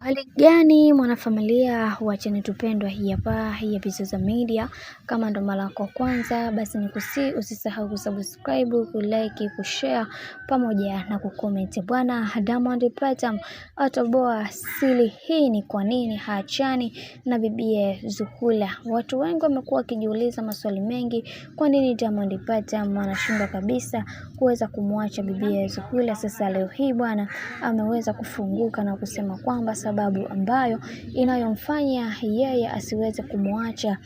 Hali gani mwanafamilia wa channel tupendwa hii hapa ya Bizoza Media. Kama ndo mara yako kwanza, basi usisahau kusubscribe, kulike, kushare pamoja na kucomment. Bwana Diamond Platnumz atoboa siri hii ni kwa nini haachani na bibie Zuhura. Watu wengi wamekuwa wakijiuliza maswali mengi, kwa nini Diamond Platnumz anashindwa kabisa kuweza kumwacha bibie Zuhura. Sasa leo hii bwana ameweza kufunguka na kusema kwamba sababu ambayo inayomfanya yeye asiweze kumwacha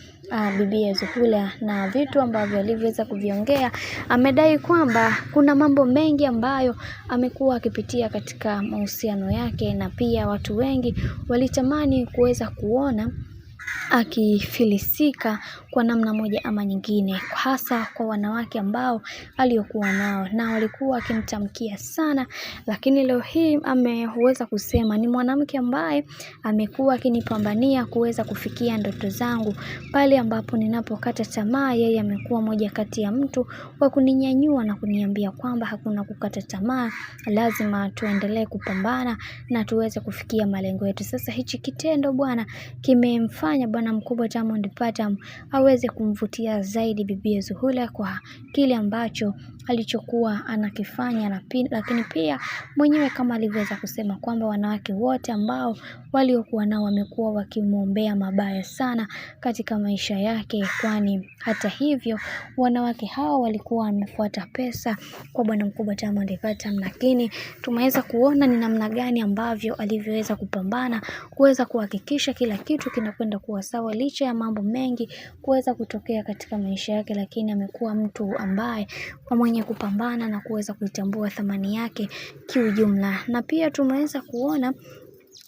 bibie Zuhura na vitu ambavyo alivyoweza kuviongea. Amedai kwamba kuna mambo mengi ambayo amekuwa akipitia katika mahusiano yake, na pia watu wengi walitamani kuweza kuona akifilisika kwa namna moja ama nyingine, hasa kwa wanawake ambao aliokuwa nao na walikuwa wakimtamkia sana. Lakini leo hii ameweza kusema ni mwanamke ambaye amekuwa akinipambania kuweza kufikia ndoto zangu. Pale ambapo ninapokata tamaa, yeye amekuwa moja kati ya mtu wa kuninyanyua na kuniambia kwamba hakuna kukata tamaa, lazima tuendelee kupambana na tuweze kufikia malengo yetu. Sasa hichi kitendo bwana kimemfanya bwana mkubwa Diamond Platnumz aweze kumvutia zaidi bibie Zuhura kwa kile ambacho alichokuwa anakifanya, lakini pia mwenyewe kama alivyoweza kusema kwamba wanawake wote ambao waliokuwa nao wamekuwa wakimuombea mabaya sana katika maisha yake, kwani hata hivyo wanawake hao walikuwa wamefuata pesa kwa bwana mkubwa Diamond Platnumz. Lakini tumeweza kuona ni namna gani ambavyo alivyoweza kupambana kuweza kuhakikisha kila kitu kinakwenda kuwa sawa, licha ya mambo mengi kuweza kutokea katika maisha yake, lakini amekuwa mtu ambaye mwenye kupambana na kuweza kuitambua thamani yake kiujumla. Na pia tumeweza kuona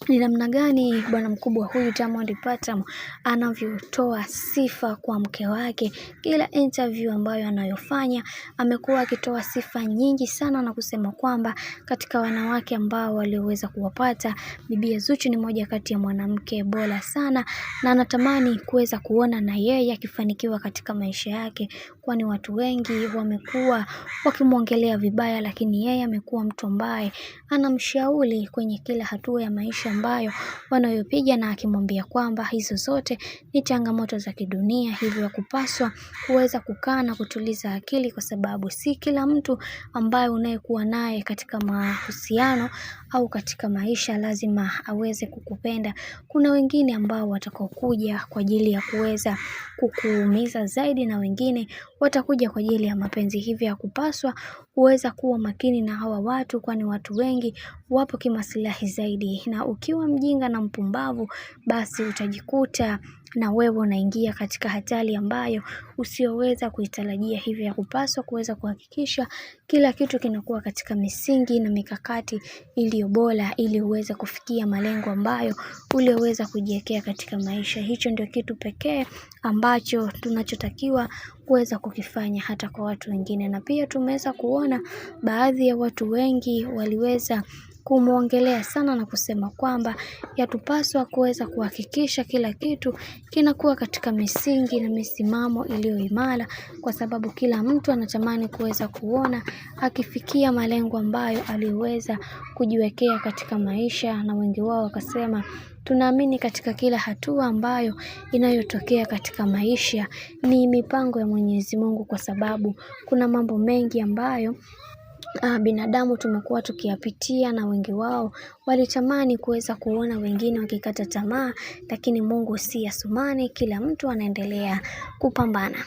ni namna gani bwana mkubwa huyu Diamond Platnumz anavyotoa sifa kwa mke wake. Kila interview ambayo anayofanya amekuwa akitoa sifa nyingi sana na kusema kwamba katika wanawake ambao walioweza kuwapata, bibie Zuchu ni moja kati ya mwanamke bora sana, na anatamani kuweza kuona na yeye akifanikiwa katika maisha yake, kwani watu wengi wamekuwa wakimuongelea vibaya, lakini yeye amekuwa mtu ambaye anamshauri kwenye kila hatua ya maisha ambayo wanayopiga, na akimwambia kwamba hizo zote ni changamoto za kidunia, hivyo kupaswa kuweza kukaa na kutuliza akili, kwa sababu si kila mtu ambaye unayekuwa naye katika mahusiano au katika maisha lazima aweze kukupenda. Kuna wengine ambao watakokuja kwa ajili ya kuweza kukuumiza zaidi, na wengine watakuja kwa ajili ya mapenzi. Hivyo ya kupaswa kuweza kuwa makini na hawa watu, kwani watu wengi wapo kimaslahi zaidi, na ukiwa mjinga na mpumbavu basi utajikuta na wewe unaingia katika hatari ambayo usioweza kuitarajia. Hivyo ya kupaswa kuweza kuhakikisha kila kitu kinakuwa katika misingi na mikakati iliyo bora, ili uweze kufikia malengo ambayo ulioweza kujiwekea katika maisha. Hicho ndio kitu pekee ambacho tunachotakiwa kuweza kukifanya hata kwa watu wengine. Na pia tumeweza kuona baadhi ya watu wengi waliweza kumuongelea sana na kusema kwamba yatupaswa kuweza kuhakikisha kila kitu kinakuwa katika misingi na misimamo iliyo imara, kwa sababu kila mtu anatamani kuweza kuona akifikia malengo ambayo aliweza kujiwekea katika maisha. Na wengi wao wakasema tunaamini katika kila hatua ambayo inayotokea katika maisha ni mipango ya Mwenyezi Mungu, kwa sababu kuna mambo mengi ambayo binadamu tumekuwa tukiyapitia, na wengi wao walitamani kuweza kuona wengine wakikata tamaa, lakini Mungu si Asumani, kila mtu anaendelea kupambana.